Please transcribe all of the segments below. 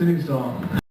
Sing song.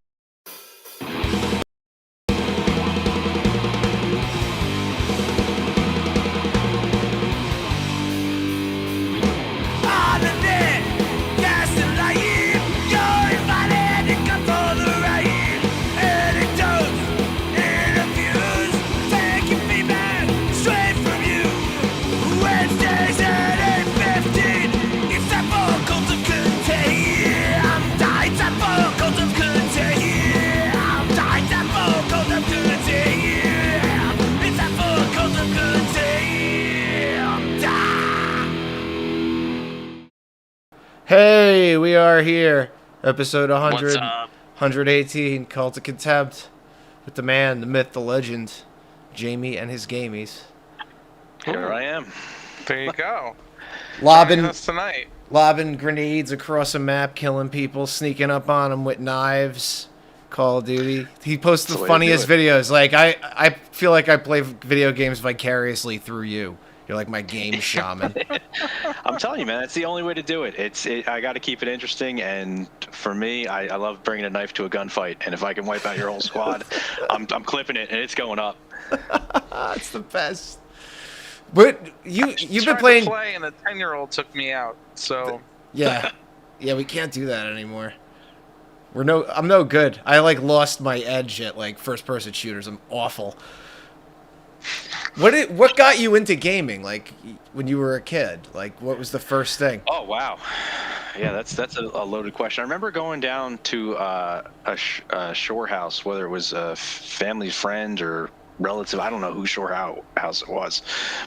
Hey, we are here. Episode 100, What's up? 118, Cult of Contempt, with the man, the myth, the legend, Jamie and his gamies. Here I am. There you go. Joining Lobbing, us tonight. lobbing grenades across a map, killing people, sneaking up on them with knives. Call of Duty. He posts the That's the way to funniest do videos. Like, I feel like I play video games vicariously through you. You're like my game shaman. I'm telling you, man, that's the only way to do it. I got to keep it interesting, and for me, I love bringing a knife to a gunfight. And if I can wipe out your whole squad, I'm clipping it, and it's going up. It's the best. But you've been playing. To play, and a 10-year-old took me out. So Yeah, we can't do that anymore. I'm no good. I like lost my edge at like first person shooters. I'm awful. What got you into gaming? Like when you were a kid? Like what was the first thing? Oh wow, yeah, that's a loaded question. I remember going down to a shore house, whether it was a family friend or relative. I don't know whose shore house it was,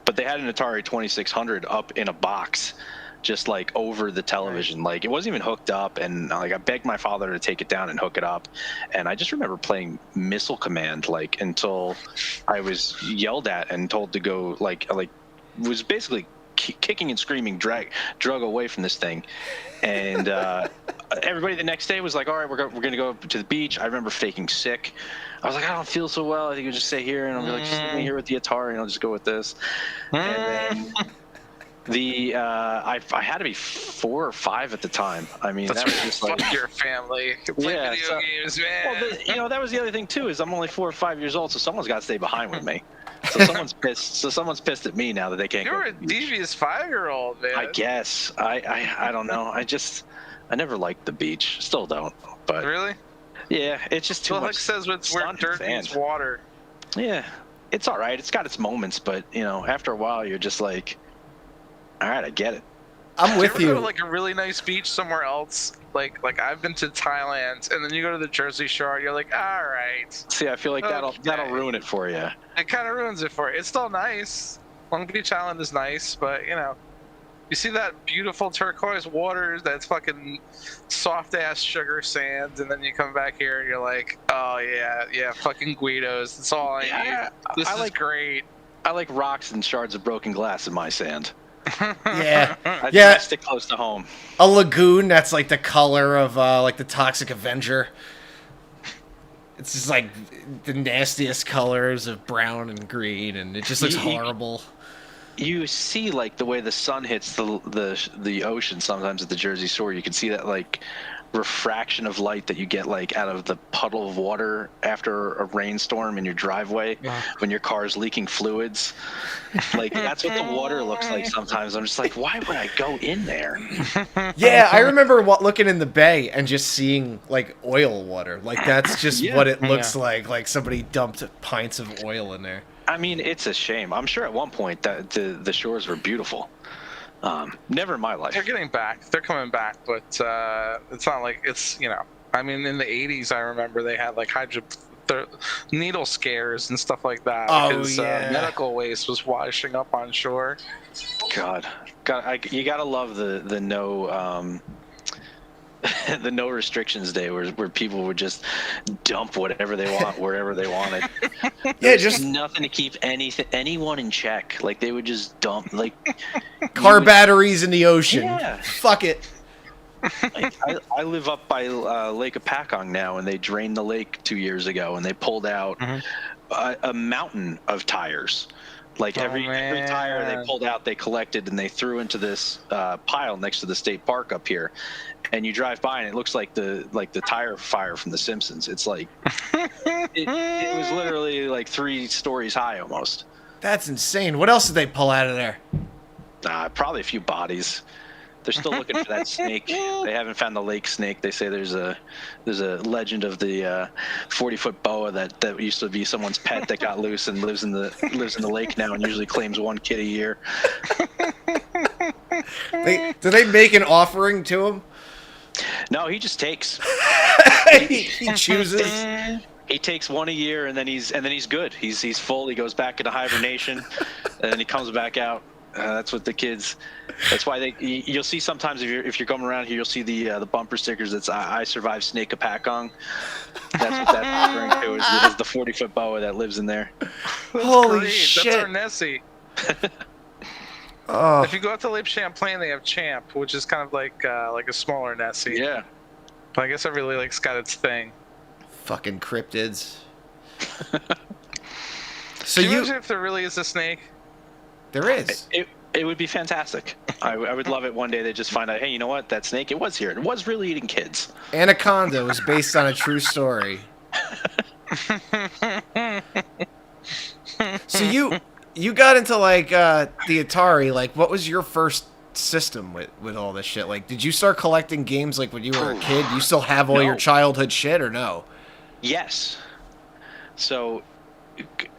but they had an Atari 2600 up in a box, just like over the television. Like it wasn't even hooked up, and like I begged my father to take it down and hook it up, and I just remember playing Missile Command like until I was yelled at and told to go, like was basically kicking and screaming, drug away from this thing. And everybody the next day was like, all right, we're gonna go to the beach. I remember faking sick. I was like, I don't feel so well, I think I'll just stay here, and I'll be like, just leave me here with the Atari, and I'll just go with this. And then I had to be 4 or 5 at the time. I mean, that's that was just like, fuck your family. Play Yeah, video so- games, man. well, that was the other thing too, is I'm only 4 or 5 years old, so someone's got to stay behind with me. So someone's pissed. So someone's pissed at me now that they can't. You're go a to the beach. devious 5-year-old, man. I guess. I don't know. I never liked the beach. Still don't. But Really? yeah, it's just too Well, like much. says, where sun dirt and meets sand. water. Yeah, it's all right. It's got its moments, but after a while, you're just like, all right, I get it. I'm with Do you ever you. go to like a really nice beach somewhere else? Like I've been to Thailand, and then you go to the Jersey Shore. You're like, all right. See, I feel like that'll Okay. ruin it for you. It kind of ruins it for you. It's still nice. Long Beach Island is nice, but you see that beautiful turquoise water, that's fucking soft ass sugar sand, and then you come back here and you're like, oh yeah, fucking Guidos. That's all I Yeah, need. This I is like- great. I like rocks and shards of broken glass in my sand. Yeah, I stick close to home. a lagoon that's like the color of like the Toxic Avenger. It's just like the nastiest colors of brown and green, and it just looks horrible. You see, like, the way the sun hits the ocean sometimes at the Jersey Shore. You can see that like refraction of light that you get like out of the puddle of water after a rainstorm in your driveway when your car's leaking fluids. Like that's what the water looks like sometimes. I'm just like, why would I go in there? Yeah, I remember looking in the bay and just seeing like oil water. Like that's just Yeah. what it looks like. Like somebody dumped pints of oil in there. I mean, it's a shame. I'm sure at one point that the shores were beautiful. Never in my life. They're getting back. They're coming back, but it's not like it's I mean, in the '80s, I remember they had like needle scares and stuff like that because medical waste was washing up on shore. God, you gotta love the no the no restrictions day where people would just dump whatever they want wherever they wanted. Yeah, just Nothing to keep anyone in check. Like they would just dump like car batteries in the ocean. Yeah. Fuck it. like, I live up by Lake Apacong now, and they drained the lake 2 years ago, and they pulled out a mountain of tires. Like every tire they man. pulled out, they collected and they threw into this pile next to the state park up here. And you drive by and it looks like the tire fire from The Simpsons. It's like it was literally like 3 stories high almost. That's insane. What else did they pull out of there? Probably a few bodies. They're still looking for that snake. They haven't found the lake snake. They say there's a legend of the 40-foot boa that used to be someone's pet that got loose and lives in the lake now and usually claims 1 kid a year. Do they make an offering to him? No, he just takes. he chooses. He takes 1 a year and then he's good. He's full. He goes back into hibernation, and then he comes back out. That's what the kids. That's why you'll see sometimes if you're coming around here, you'll see the bumper stickers. That's I survived Snake Apacong. That's what that's referring to is the 40-foot boa that lives in there. That's Holy great. shit! That's our Nessie. Oh, If you go out to Lake Champlain, they have Champ, which is kind of like a smaller Nessie. Yeah. But I guess every lake's got its thing. fucking cryptids. So Can you imagine if there really is a snake? There is. It would be fantastic. I would love it one day. They just find out, hey, you know what? That snake, it was here. It was really eating kids. Anaconda was based on a true story. So you got into like the Atari. Like, what was your first system with all this shit? Like, did you start collecting games like when you were a kid? Do you still have all your childhood shit or no? Yes. So,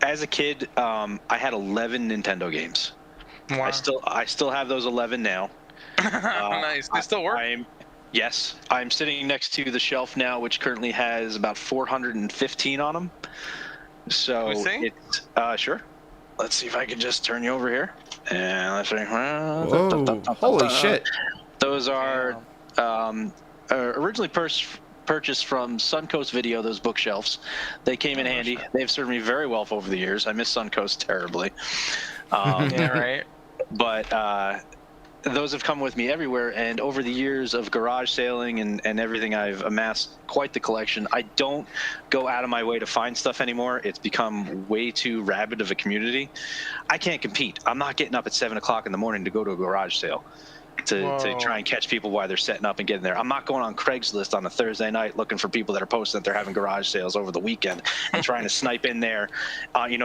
as a kid, I had 11 Nintendo games. Wow. I still have those 11 now. Nice. They still work? Yes. I'm sitting next to the shelf now, which currently has about 415 on them. So it's sure. Let's see if I can just turn you over here. And let's see. Whoa! Holy shit! Those are originally purchased from Suncoast Video. Those bookshelves, they came in handy. They've served me very well over the years. I miss Suncoast terribly. Yeah, right. But those have come with me everywhere, and over the years of garage sailing and everything, I've amassed quite the collection. I don't go out of my way to find stuff anymore. It's become way too rabid of a community. I can't compete. I'm not getting up at 7 o'clock in the morning to go to a garage sale to try and catch people while they're setting up and getting there. I'm not going on Craigslist on a Thursday night looking for people that are posting that they're having garage sales over the weekend and trying to snipe in there,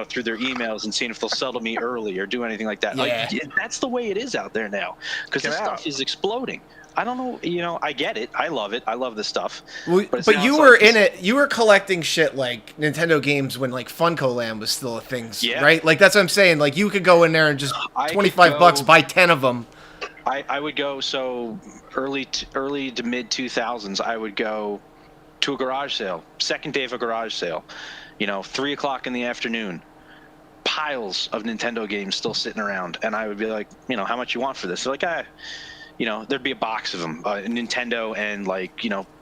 through their emails and seeing if they'll sell to me early or do anything like that. Yeah. Like, that's the way it is out there now because this stuff is exploding. I don't know. I get it. I love it. I love this stuff. Well, but you were in it. You were collecting shit like Nintendo games when like Funko Land was still a thing, right? Like that's what I'm saying. Like you could go in there and just $25 buy 10 of them. I would go early to mid 2000s. I would go to a garage sale, second day of a garage sale, 3 o'clock in the afternoon, piles of Nintendo games still sitting around, and I would be like, how much you want for this? They're like, there'd be a box of them, Nintendo and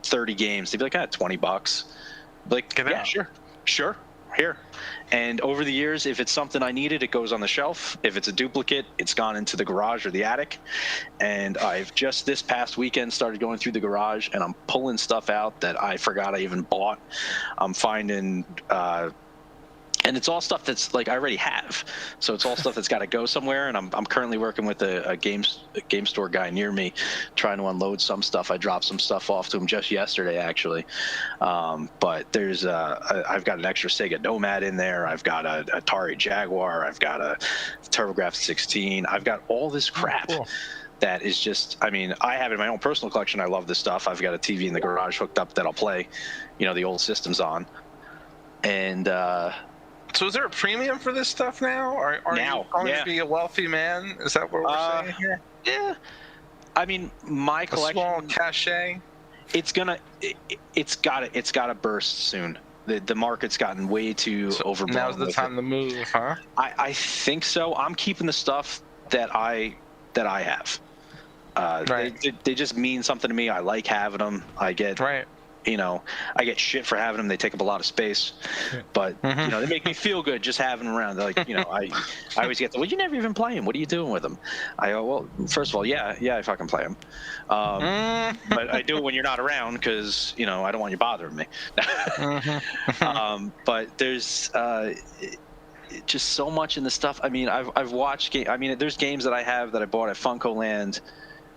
30 games. They'd be like, $20. Like, yeah, sure, here. And over the years, if it's something I needed, it goes on the shelf. If it's a duplicate, it's gone into the garage or the attic. And I've just this past weekend started going through the garage, and I'm pulling stuff out that I forgot I even bought. I'm finding and it's all stuff that's like I already have, so it's all stuff that's got to go somewhere. And I'm currently working with a game store guy near me, trying to unload some stuff. I dropped some stuff off to him just yesterday, actually. But there's I've got an extra Sega Nomad in there. I've got a Atari Jaguar. I've got a TurboGrafx 16. I've got all this crap. Cool. That is just, I have it in my own personal collection. I love this stuff. I've got a TV in the garage hooked up that I'll play, the old systems on, and. So is there a premium for this stuff now? Are you going to be a wealthy man? Is that what we're saying here? Yeah. My collection. A small cachet. It's gotta burst soon. The market's gotten way too overblown. Now's the time to move, huh? I think so. I'm keeping the stuff that I have. Right. They just mean something to me. I like having them. I get I get shit for having them. They take up a lot of space, but they make me feel good just having them around. They're like, I always get you never even play them. What are you doing with them? I go, well, first of all, yeah, I fucking play them. But I do it when you're not around because, I don't want you bothering me. But there's, just so much in the stuff. I mean, I've watched I mean, there's games that I have that I bought at Funko Land,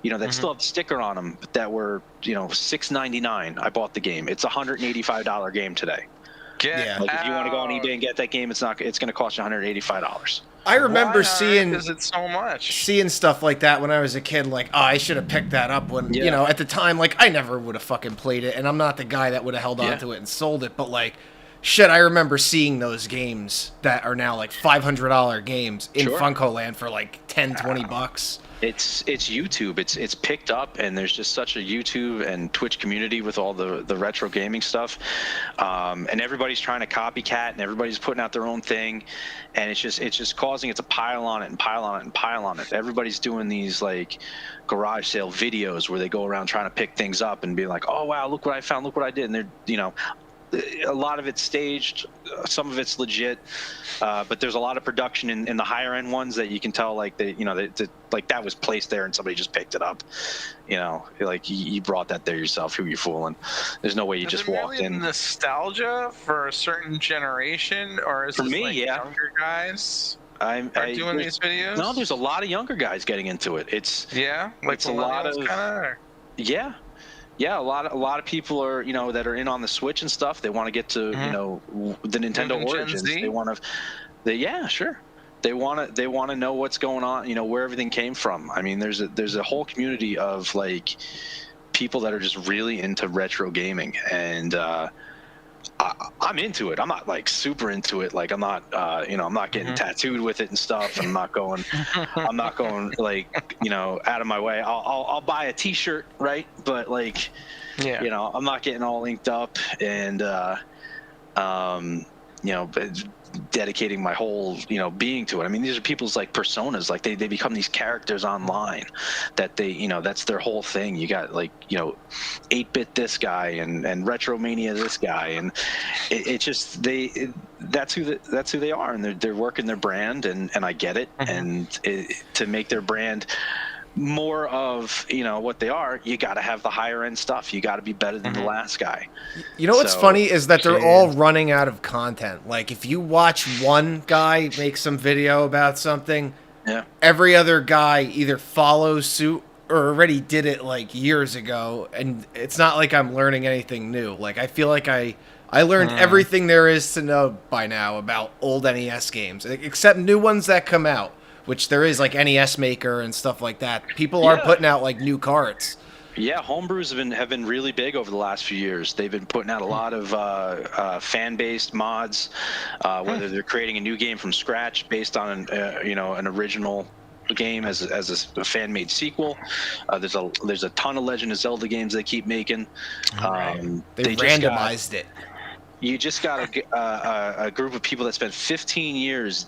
you know, that still have the sticker on them, but that were, you know, $6.99. I bought the game. It's a $185 game today. Get Like, if you want to go on out. eBay and get that game, it's going to cost you $185. I remember Why is it so much? seeing stuff like that when I was a kid, like, oh, I should have picked that up when, you Yeah. know, at the time, like, I never would have fucking played it, and I'm not the guy that would have held on Yeah. to it and sold it, but, like, shit, I remember seeing those games that are now, like, $500 games in Sure. Funko Land for, like, 10, 20 bucks. It's YouTube. It's picked up, and there's just such a YouTube and Twitch community with all the retro gaming stuff, and everybody's trying to copycat, and everybody's putting out their own thing, and it's just causing it to pile on it and pile on it and pile on it. Everybody's doing these like garage sale videos where they go around trying to pick things up and be like, oh wow, look what I found, look what I did, and they're, you know, a lot of it's staged, some of it's legit, but there's a lot of production in the higher end ones that you can tell, like like that was placed there and somebody just picked it up. You know, like you brought that there yourself. Who you fooling? There's no way you just walked really in. Nostalgia for a certain generation, or is For this me, like yeah. younger guys I doing these videos? No, there's a lot of younger guys getting into it. It's yeah, like it's a lot of kind of. yeah, a lot of people are, you know, that are in on the Switch and stuff. They want to get to you know, the Nintendo Even Gen Origins. Z? They want to, yeah, sure. They want to know what's going on, you know, where everything came from. I mean, there's a whole community of like people that are just really into retro gaming, and I'm into it. I'm not like super into it. Like I'm not, you know, I'm not getting tattooed with it and stuff. I'm not going like, you know, out of my way. I'll buy a T-shirt, right? But like, Yeah. you know, I'm not getting all inked up and, you know, but dedicating my whole, you know, being to it. I mean, these are people's like personas. Like they become these characters online that they, you know, that's their whole thing. You got like, you know, 8-bit this guy and Retromania this guy, and it just that's who they are, and they're working their brand, and I get it. And to make their brand more of, you know, what they are, you got to have the higher end stuff. You got to be better than the last guy. You know what's So- funny is that they're all running out of content. Like, if you watch one guy make some video about something, Yeah. every other guy either follows suit or already did it like years ago, and it's not like I'm learning anything new. Like, I feel like I learned everything there is to know by now about old NES games, except new ones that come out, which there is, like NES Maker and stuff like that. People are Yeah. putting out like new carts. Yeah, homebrews have been really big over the last few years. They've been putting out a lot of fan-based mods, whether they're creating a new game from scratch based on you know, an original game as a fan-made sequel. There's a ton of Legend of Zelda games they keep making. They randomized it. You just got a group of people that spent 15 years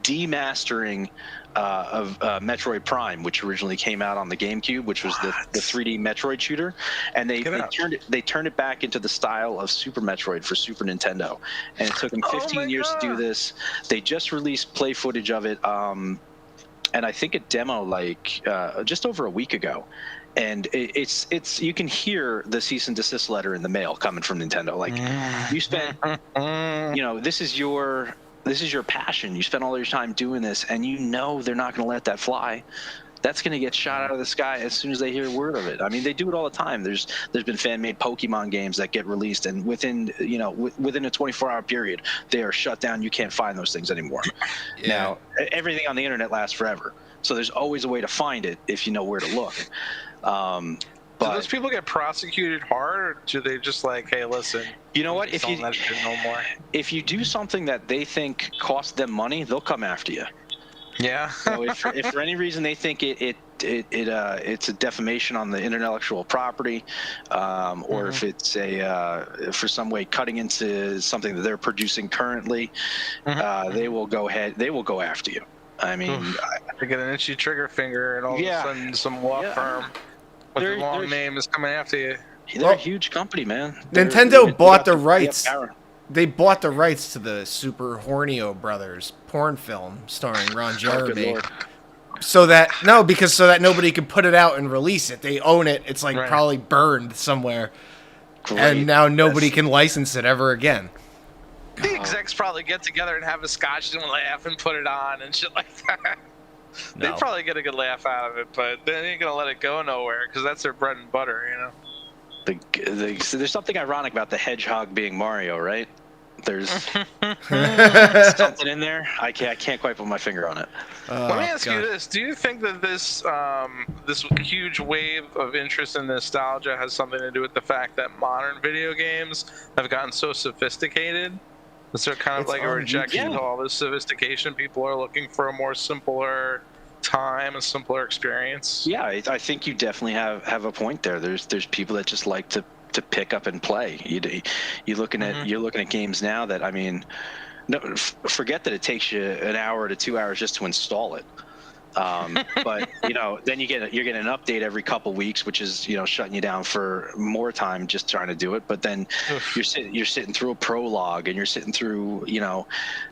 demastering of Metroid Prime, which originally came out on the GameCube, which was the 3D Metroid shooter, and they turned it back into the style of Super Metroid for Super Nintendo, and it took them 15 years to do this. They just released play footage of it, and I think a demo like just over a week ago. And it's you can hear the cease and desist letter in the mail coming from Nintendo. Like, you spent, you know, this is your passion. You spent all your time doing this, and you know they're not going to let that fly. That's going to get shot out of the sky as soon as they hear word of it. I mean, they do it all the time. There's been fan-made Pokemon games that get released, and within a 24-hour period, they are shut down. You can't find those things anymore. Yeah. Now, everything on the internet lasts forever, so there's always a way to find it if you know where to look. Do those people get prosecuted hard, or do they just like, hey, listen? You know what? If you no more. If you do something that they think costs them money, they'll come after you. Yeah. So if for any reason they think it's a defamation on the intellectual property, or if it's for some way cutting into something that they're producing currently, they will go after you. I mean, They get an itchy trigger finger, and all of a sudden, some law firm with a long name is coming after you. they're a huge company, man. Nintendo bought the rights. power. They bought the rights to the Super Hornio Brothers porn film starring Ron Oh, good Jeremy. Lord. So that nobody can put it out and release it. They own it. It's like probably burned somewhere. Great. And now nobody can license it ever again. The execs probably get together and have a scotch and laugh and put it on and shit like that. No. They probably get a good laugh out of it, but they ain't gonna let it go nowhere because that's their bread and butter, you know. There's something ironic about the hedgehog being Mario, right? There's something in there. I can't quite put my finger on it. Let me ask you this: do you think that this huge wave of interest in nostalgia has something to do with the fact that modern video games have gotten so sophisticated? Is there kind of like a rejection to all this sophistication? People are looking for a more simpler time, a simpler experience. Yeah, I think you definitely have a point there. There's people that just like to pick up and play. You're looking at games now that, I mean, no, forget that it takes you an hour to 2 hours just to install it. But then you're getting an update every couple weeks, which is shutting you down for more time just trying to do it. But then you're sitting through a prologue and you're sitting through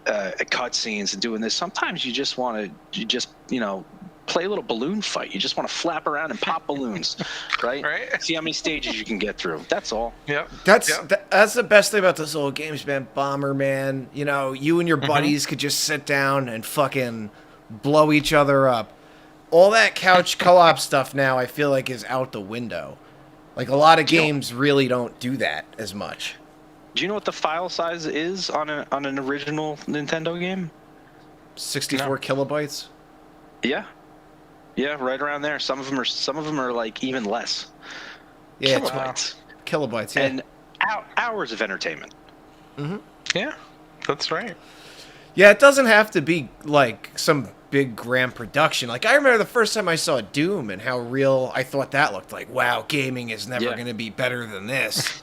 cutscenes and doing this. Sometimes you just want to play a little balloon fight. You just want to flap around and pop balloons, right? See how many stages you can get through. That's all. Yep. That's the best thing about those old games, man. Bomberman. You and your buddies could just sit down and fucking blow each other up. All that couch co-op stuff now, I feel like, is out the window. Like, a lot of games really don't do that as much. Do you know what the file size is on an original Nintendo game? 64 kilobytes. Yeah, right around there. Some of them are like even less. Yeah, kilobytes. Yeah, and hours of entertainment. Mm-hmm. Yeah, that's right. Yeah, it doesn't have to be like some big grand production. Like, I remember the first time I saw Doom and how real I thought that looked. Like, wow, gaming is never going to be better than this.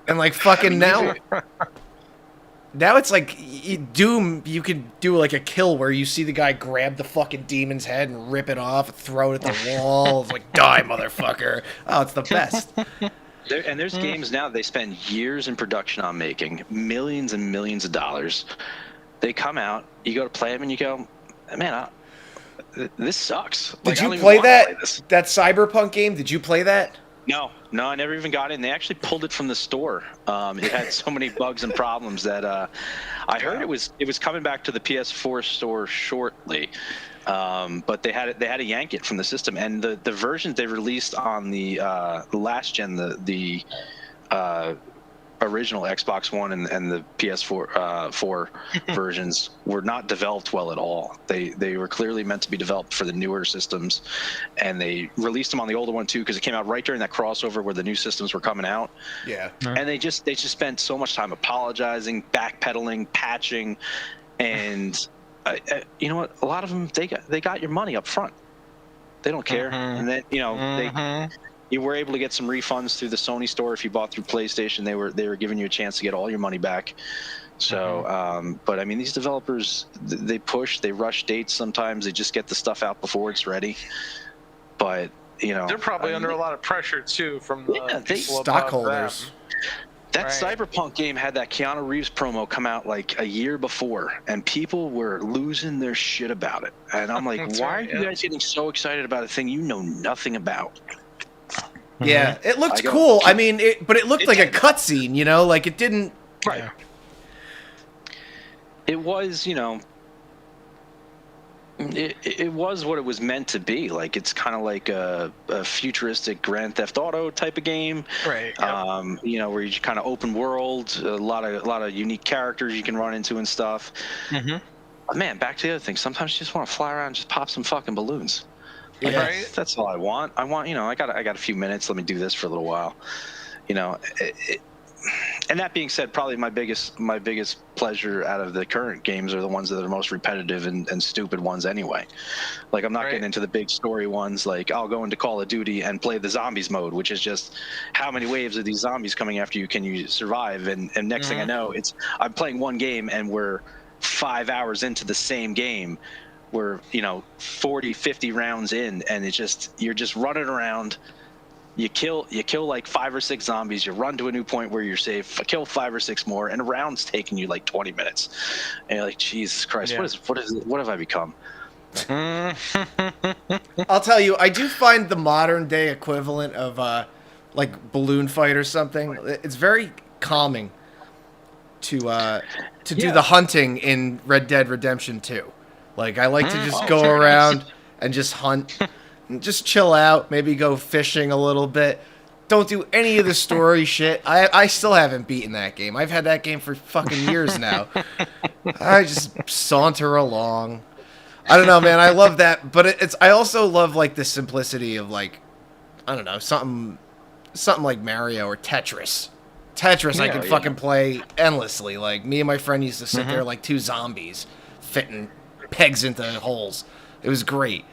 And like fucking now it's like Doom, you could do like a kill where you see the guy grab the fucking demon's head and rip it off and throw it at the wall. It's like, die, motherfucker. Oh, it's the best. There's games now they spend years in production on making, millions and millions of dollars. They come out, you go to play them and you go, man, this sucks. Did you play that Cyberpunk game? Did you play that? No, I never even got in. They actually pulled it from the store. It had so many bugs and problems that I heard it was coming back to the PS4 store shortly. But they had to yank it from the system. And the versions they released on the last gen, the original Xbox One and the PS4 versions were not developed well at all. They were clearly meant to be developed for the newer systems, and they released them on the older one too because it came out right during that crossover where the new systems were coming out. Yeah. And they just spent so much time apologizing, backpedaling, patching, and you know what? A lot of them they got your money up front. They don't care, and then you were able to get some refunds through the Sony store if you bought through PlayStation. They were giving you a chance to get all your money back. So, but I mean, these developers, they push, they rush dates. Sometimes they just get the stuff out before it's ready. But they're probably under a lot of pressure too from the stockholders. That Cyberpunk game had that Keanu Reeves promo come out like a year before, and people were losing their shit about it. And I'm like, why are you guys getting so excited about a thing you know nothing about? Yeah, it looked cool. I mean, but it looked like a cutscene, like it didn't. Right. It was, it was what it was meant to be. Like, it's kind of like a futuristic Grand Theft Auto type of game, right? Yep. Where you kind of open world, a lot of unique characters you can run into and stuff. But man, back to the other thing. Sometimes you just want to fly around and just pop some fucking balloons. Like, right. That's all I want. I got a few minutes. Let me do this for a little while. And that being said, probably my biggest pleasure out of the current games are the ones that are the most repetitive and stupid ones anyway. Like, I'm not getting into the big story ones. Like, I'll go into Call of Duty and play the zombies mode, which is just how many waves of these zombies coming after you can you survive? And next thing I know, I'm playing one game and we're 5 hours into the same game. We're 40, 50 rounds in, and you're just running around. You kill like 5 or 6 zombies. You run to a new point where you're safe. Kill 5 or 6 more, and a round's taking you like 20 minutes. And you're like, Jesus Christ, what have I become? I'll tell you, I do find the modern day equivalent of like Balloon Fight or something. It's very calming. to do Yeah. the hunting in Red Dead Redemption 2. Like I like to just Oh, go very nice. around and just hunt, and just chill out, maybe go fishing a little bit. Don't do any of the story shit. I still haven't beaten that game. I've had that game for fucking years now. I just saunter along. I don't know, man. I love that, but it's I also love like the simplicity of like I don't know, something like Mario or Tetris. Tetris I Yeah, could yeah. fucking play endlessly. Like me and my friend used to sit there like two zombies fitting pegs into holes. It was great.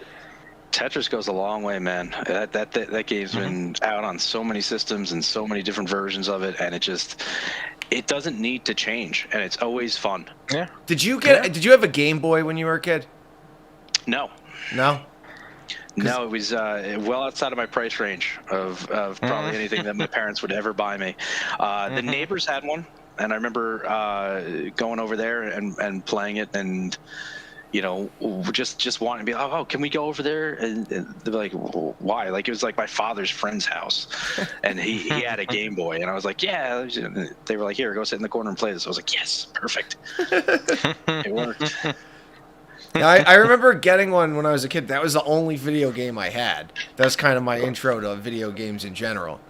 Tetris goes a long way, man. That game's been out on so many systems and so many different versions of it, and it doesn't need to change, and it's always fun. Yeah. Did you have a Game Boy when you were a kid? No, No? no, it was well outside of my price range of probably anything that my parents would ever buy me. The neighbors had one, and I remember going over there and playing it, and you know, just wanting to be like, oh, can we go over there? And they're like, well, why? Like it was like my father's friend's house, and he had a Game Boy, and I was like, yeah. They were like, here, go sit in the corner and play this. I was like, yes, perfect. It worked. Yeah, I remember getting one when I was a kid. That was the only video game I had. That was kind of my intro to video games in general.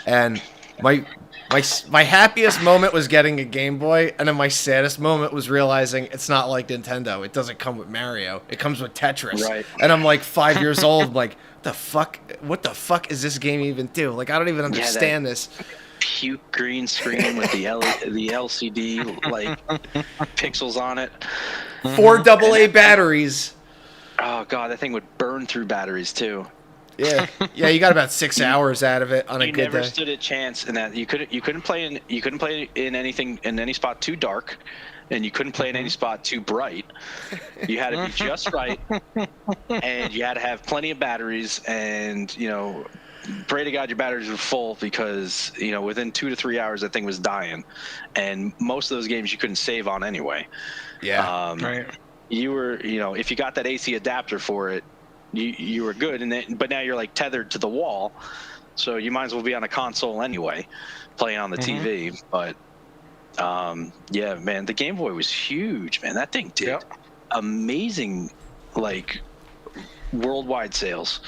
And my happiest moment was getting a Game Boy, and then my saddest moment was realizing it's not like Nintendo. It doesn't come with Mario. It comes with Tetris. Right. And I'm like 5 years old. I'm like, what the fuck is this game even do? Like, I don't even understand this. Puke green screen with the LCD like pixels on it. 4 AA batteries. Oh god, that thing would burn through batteries too. Yeah, you got about 6 hours out of it on a You good never day. stood a chance in that. You couldn't play in anything in any spot too dark, and you couldn't play in any spot too bright. You had to be just right, and you had to have plenty of batteries, and you know, pray to God your batteries were full, because you know within 2 to 3 hours that thing was dying, and most of those games you couldn't save on anyway. Yeah. Right. You were, you know, if you got that AC adapter for it, you were good, but now you're like tethered to the wall, so you might as well be on a console anyway, playing on the TV. But yeah, man, the Game Boy was huge, man. That thing did amazing, like worldwide sales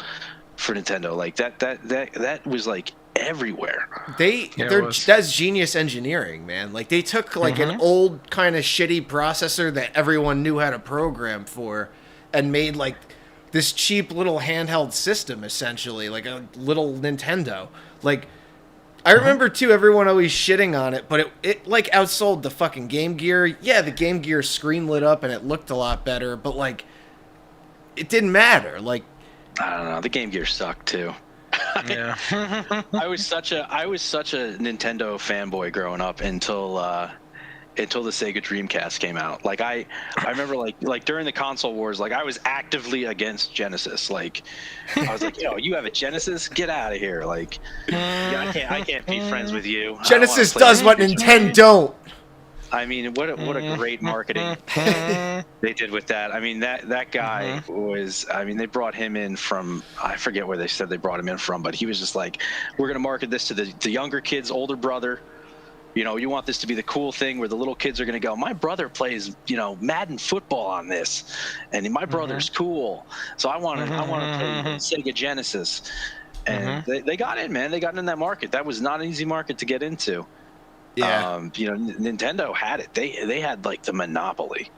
for Nintendo. Like that was like everywhere. That's genius engineering, man. Like they took like an old kind of shitty processor that everyone knew how to program for, and made like this cheap little handheld system, essentially, like a little Nintendo. Like, I remember too, everyone always shitting on it, but it like outsold the fucking Game Gear. Yeah, the Game Gear screen lit up and it looked a lot better, but like, it didn't matter. Like, I don't know. The Game Gear sucked too. Yeah. I was such a Nintendo fanboy growing up until the Sega Dreamcast came out. Like I remember like during the console wars, like I was actively against Genesis. Like I was like, yo, you have a Genesis? Get out of here. Like yeah, I can't be friends with you. Genesis does what Nintendo don't. I mean, what a great marketing they did with that. I mean, that guy was, I mean, they brought him in from, I forget where they said they brought him in from, but he was just like, we're going to market this to the younger kid's older brother. You know, you want this to be the cool thing where the little kids are going to go, my brother plays, you know, Madden football on this, and my brother's cool. So I want to play Sega Genesis. And they got in, man. They got in that market. That was not an easy market to get into. Yeah. You know, Nintendo had it. They had like the monopoly,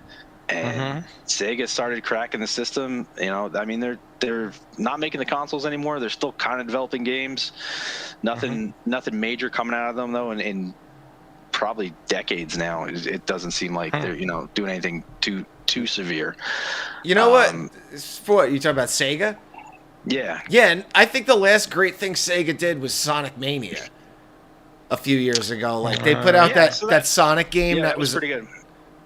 and Sega started cracking the system. You know, I mean, they're not making the consoles anymore. They're still kind of developing games. Nothing major coming out of them though, in probably decades now. It doesn't seem like they're doing anything too severe. You know what? For what you talking about, Sega? Yeah. Yeah, and I think the last great thing Sega did was Sonic Mania. A few years ago, like they put out that Sonic game that was pretty good.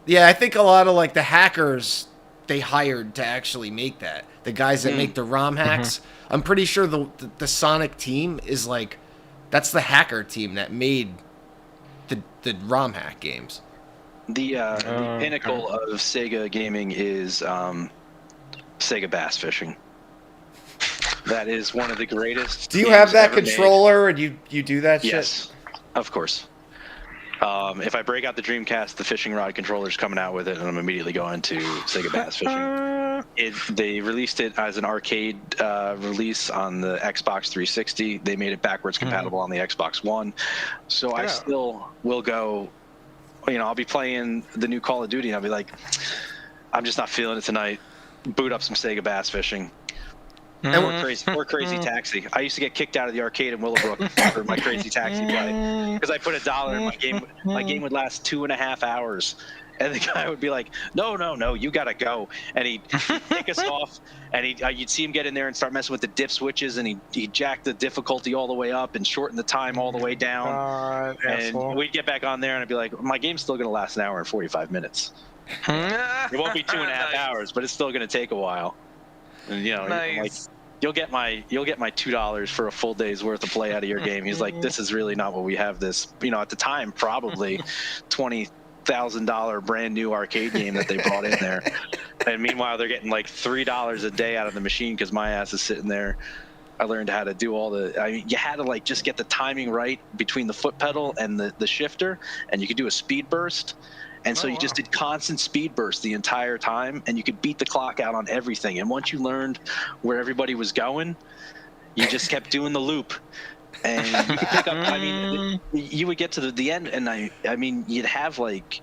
Yeah, I think a lot of like the hackers they hired to actually make that. The guys that make the ROM hacks. I'm pretty sure the Sonic team is like that's the hacker team that made the ROM hack games. The pinnacle of Sega gaming is Sega bass fishing. That is one of the greatest. Do you have that controller and you do that shit? Yes. Of course. If I break out the Dreamcast, the fishing rod controller's coming out with it, and I'm immediately going to Sega Bass Fishing. They released it as an arcade release on the Xbox 360. They made it backwards compatible on the Xbox One. So I still will go, I'll be playing the new Call of Duty, and I'll be like, I'm just not feeling it tonight. Boot up some Sega Bass Fishing. And we're crazy taxi. I used to get kicked out of the arcade in Willowbrook for my crazy taxi play because I put $1 in my game. My game would last 2.5 hours, and the guy would be like, "No, you gotta go," and he'd take us off, and you'd see him get in there and start messing with the dip switches, and he'd jack the difficulty all the way up and shorten the time all the way down, and we'd get back on there, and I'd be like, "My game's still gonna last an hour and 45 minutes. It won't be 2.5 hours, but it's still gonna take a while." And like, you'll get my $2 for a full day's worth of play out of your game. He's like, this is really not what we have. This, at the time, probably $20,000 brand new arcade game that they brought in there. And meanwhile, they're getting like $3 a day out of the machine because my ass is sitting there. I learned how to do you had to like just get the timing right between the foot pedal and the shifter, and you could do a speed burst. And so you just did constant speed bursts the entire time, and you could beat the clock out on everything. And once you learned where everybody was going, you just kept doing the loop. And you pick up, you would get to the end, and you'd have like,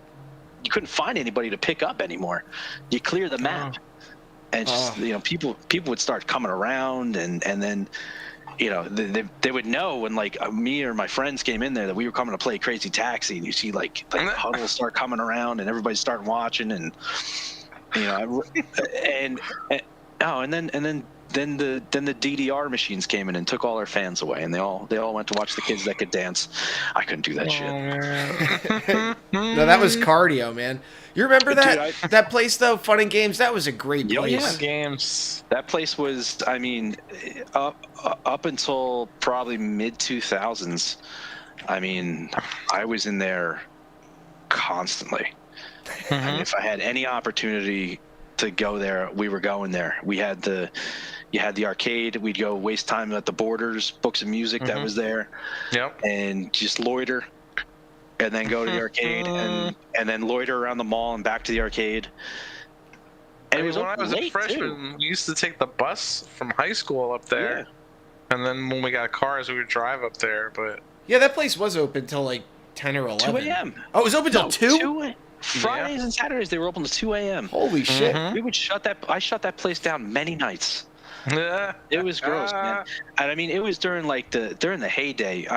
you couldn't find anybody to pick up anymore. You clear the map, and just people would start coming around, and then. They would know when like me or my friends came in there that we were coming to play Crazy Taxi, and you see like huddles start coming around, and everybody's starting watching, and then the DDR machines came in and took all our fans away, and they all went to watch the kids that could dance. I couldn't do that shit. No, that was cardio, man. You remember that that place though? Fun and Games. That was a great place. Yeah, games. That place was, up until probably mid 2000s. I was in there constantly. And if I had any opportunity to go there, we were going there. You had the arcade. We'd go waste time at the Borders, Books and Music that was there. Yep. And just loiter, and then go to the arcade, and then loiter around the mall and back to the arcade. And when I was a freshman, we used to take the bus from high school up there. Yeah. And then when we got cars, we would drive up there. But yeah, that place was open till like 10 or 11. 2 a.m. Oh, it was open till 2? Fridays and Saturdays, they were open till 2 a.m. Holy shit. We would I shut that place down many nights. It was gross, man. And it was during the heyday.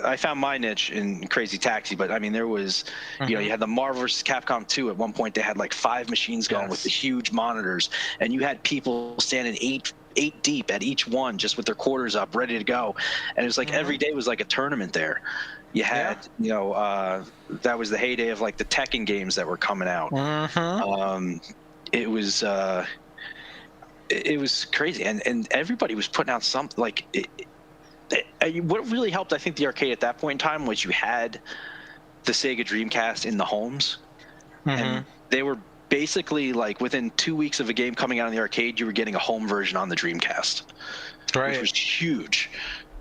I found my niche in Crazy Taxi, but there was, you had the Marvel vs. Capcom 2. At one point, they had like 5 machines going with the huge monitors, and you had people standing eight deep at each one, just with their quarters up, ready to go. And it was like every day was like a tournament there. You had, that was the heyday of like the Tekken games that were coming out. It was crazy, and everybody was putting out something like what really helped, I think, the arcade at that point in time was you had the Sega Dreamcast in the homes, and they were basically like within 2 weeks of a game coming out in the arcade, you were getting a home version on the Dreamcast, which was huge.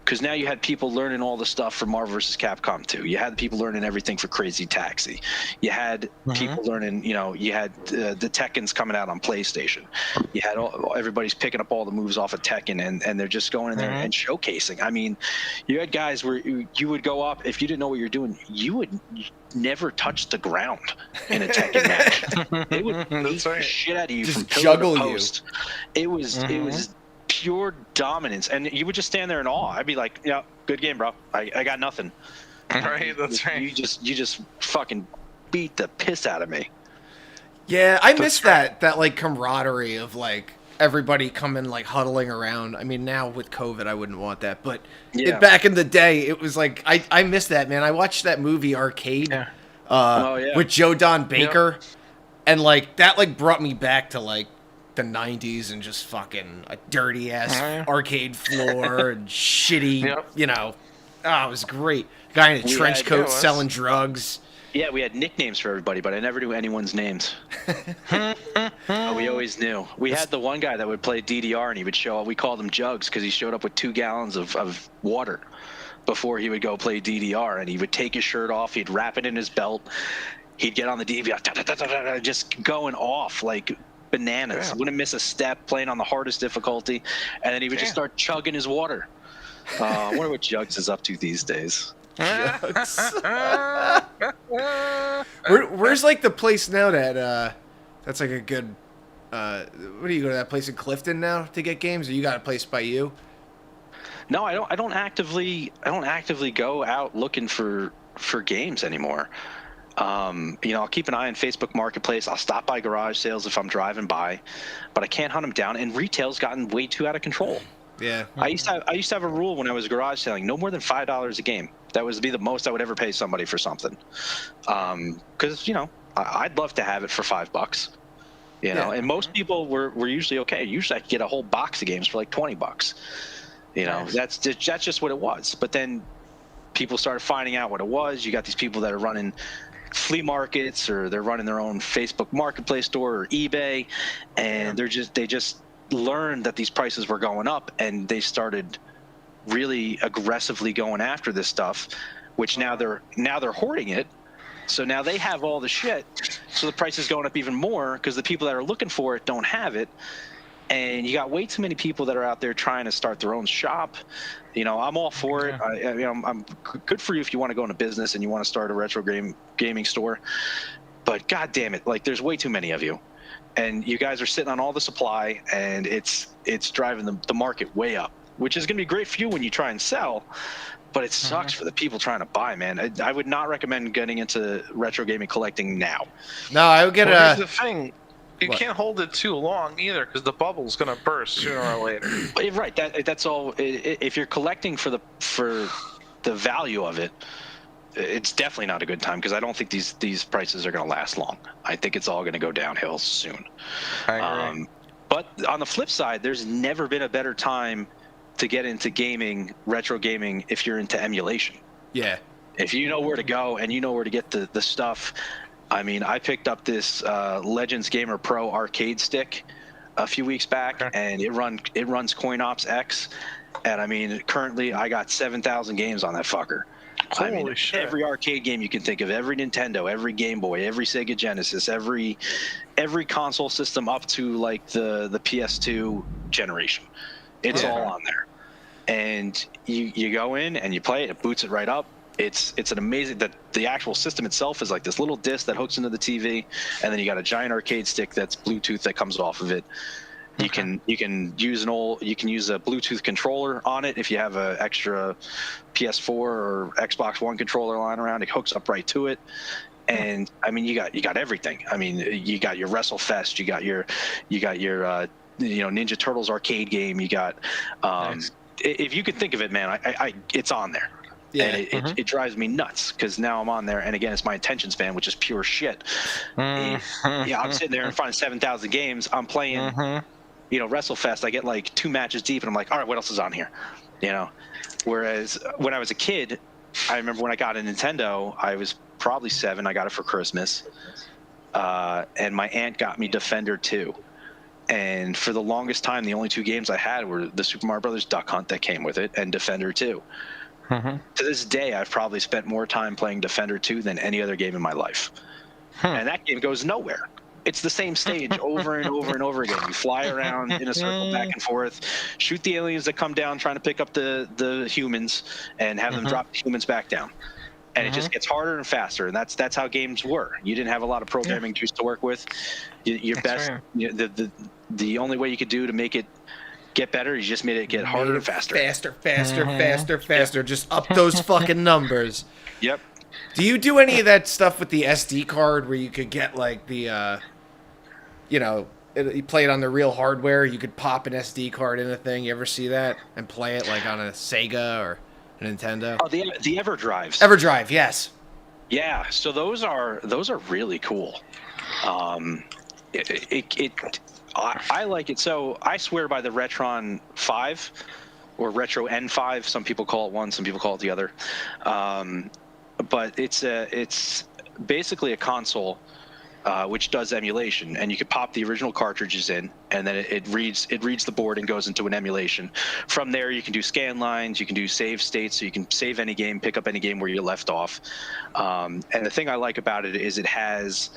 Because now you had people learning all the stuff for Marvel vs. Capcom 2. You had people learning everything for Crazy Taxi. You had people learning, you had the Tekkens coming out on PlayStation. You had everybody's picking up all the moves off of Tekken, and they're just going in there and showcasing. You had guys where you would go up, if you didn't know what you're doing, you would never touch the ground in a Tekken match. They would beat the shit out of you just from juggle pillar to post. It was pure dominance, and you would just stand there in awe. I'd be like, yeah, good game, bro. I got nothing. Right, that's right. You just fucking beat the piss out of me. Yeah, I miss that like camaraderie of like everybody coming like huddling around. Now with COVID, I wouldn't want that, but back in the day, it was like I miss that, man. I watched that movie Arcade with Joe Don Baker, and like that like brought me back to like the 90s and just fucking a dirty ass arcade floor and shitty, it was great. Guy in a trench coat selling drugs. Yeah, we had nicknames for everybody, but I never knew anyone's names. But we always knew. We had the one guy that would play DDR, and he would show up. We called him Jugs because he showed up with 2 gallons of water before he would go play DDR, and he would take his shirt off. He'd wrap it in his belt. He'd get on the DVR, just going off like bananas. Damn. Wouldn't miss a step, playing on the hardest difficulty, and then he would just start chugging his water. I wonder what Jugs is up to these days. Where's like the place now that that's like a good what do you go to that place in Clifton now to get games, or you got a place by you? No, I don't actively go out looking for games anymore. I'll keep an eye on Facebook Marketplace. I'll stop by garage sales if I'm driving by, but I can't hunt them down. And retail's gotten way too out of control. Yeah. I used to have a rule when I was garage selling: no more than $5 a game. That was be the most I would ever pay somebody for something. Because I'd love to have it for $5. And most people were usually okay. Usually I could get a whole box of games for like $20. That's just what it was. But then people started finding out what it was. You got these people that are running flea markets, or they're running their own Facebook Marketplace store or eBay, and they just learned that these prices were going up, and they started really aggressively going after this stuff, which now they're hoarding it. So now they have all the shit, so the price is going up even more because the people that are looking for it don't have it. And you got way too many people that are out there trying to start their own shop. I'm all for it. I'm good for you if you want to go into business and you want to start a retro gaming store. But God damn it, like there's way too many of you, and you guys are sitting on all the supply, and it's driving the market way up, which is going to be great for you when you try and sell. But it sucks for the people trying to buy, man. I would not recommend getting into retro gaming collecting now. No, I would get Here's the thing. You What? can't hold it too long either, because the bubble's going to burst sooner or later. Right. That's all. If you're collecting for the value of it, it's definitely not a good time, because I don't think these prices are going to last long. I think it's all going to go downhill soon. I agree. But on the flip side, there's never been a better time to get into gaming, retro gaming, if you're into emulation. Yeah. If you know where to go and you know where to get the stuff. I mean, I picked up this Legends Gamer Pro arcade stick a few weeks back, and it runs CoinOps X. And I mean, currently I got 7,000 games on that fucker. Holy shit. Every arcade game you can think of, every Nintendo, every Game Boy, every Sega Genesis, every console system up to like the PS2 generation. It's all on there. And you go in and you play it, it boots it right up. It's an amazing, that the actual system itself is like this little disc that hooks into the TV, and then you got a giant arcade stick that's Bluetooth that comes off of it. You can use a Bluetooth controller on it if you have an extra PS4 or Xbox One controller lying around. It hooks up right to it, and I mean you got everything. I mean you got your WrestleFest, you got your Ninja Turtles arcade game. You got if you could think of it, man, it's on there. Yeah. And it drives me nuts, because now I'm on there, and again, it's my attention span, which is pure shit. I'm sitting there in front of 7,000 games. I'm playing, WrestleFest. I get like 2 matches deep, and I'm like, all right, what else is on here? Whereas when I was a kid, I remember when I got a Nintendo, I was probably 7. I got it for Christmas, and my aunt got me Defender 2. And for the longest time, the only 2 games I had were the Super Mario Brothers Duck Hunt that came with it and Defender 2. To this day, I've probably spent more time playing Defender 2 than any other game in my life. And that game goes nowhere. It's the same stage over and over and over again. You fly around in a circle back and forth, shoot the aliens that come down trying to pick up the humans, and have them drop the humans back down. And it just gets harder and faster, and that's how games were. You didn't have a lot of programming juice to work with. Your best, the only way you could do to make it get better, you just made it get harder and faster. Faster. Just up those fucking numbers. Yep. Do you do any of that stuff with the SD card where you could get like the, you play it on the real hardware, you could pop an SD card in a thing? You ever see that? And play it like on a Sega or a Nintendo? Oh, the EverDrives. EverDrive, yes. Yeah, so those are really cool. I like it. So I swear by the Retron 5, or Retro N5. Some people call it one, some people call it the other. But it's basically a console which does emulation, and you could pop the original cartridges in, and then it reads the board and goes into an emulation. From there, you can do scan lines, you can do save states, so you can save any game, pick up any game where you left off. And the thing I like about it is it has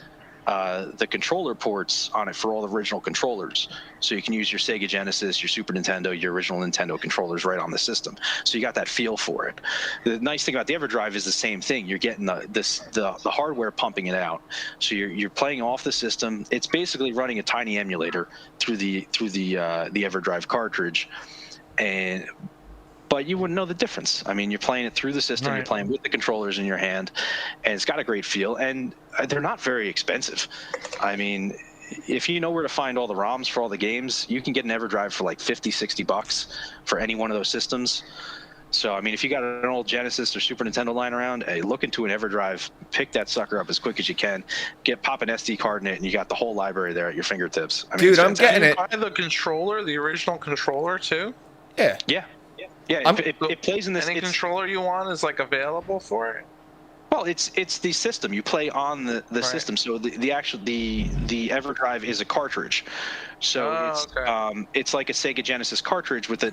the controller ports on it for all the original controllers, so you can use your Sega Genesis, your Super Nintendo, your original Nintendo controllers right on the system, so you got that feel for it. The nice thing about the EverDrive is the same thing. You're getting the hardware pumping it out, so you're playing off the system. It's basically running a tiny emulator through the EverDrive cartridge, but you wouldn't know the difference. I mean, you're playing it through the system, Right. You're playing with the controllers in your hand, and it's got a great feel, and they're not very expensive. I mean, if you know where to find all the ROMs for all the games, you can get an EverDrive for like $50-$60 for any one of those systems. So, I mean, if you got an old Genesis or Super Nintendo lying around, hey, look into an EverDrive, pick that sucker up as quick as you can, pop an SD card in it, and you got the whole library there at your fingertips. I mean, Dude, it's I'm fantastic. getting it. Buy the controller, the original controller too. Yeah. Yeah. It plays in this. Any controller you want is like available for it. Well, it's the system. You play on the Right. system. So the EverDrive is a cartridge. So it's like a Sega Genesis cartridge with an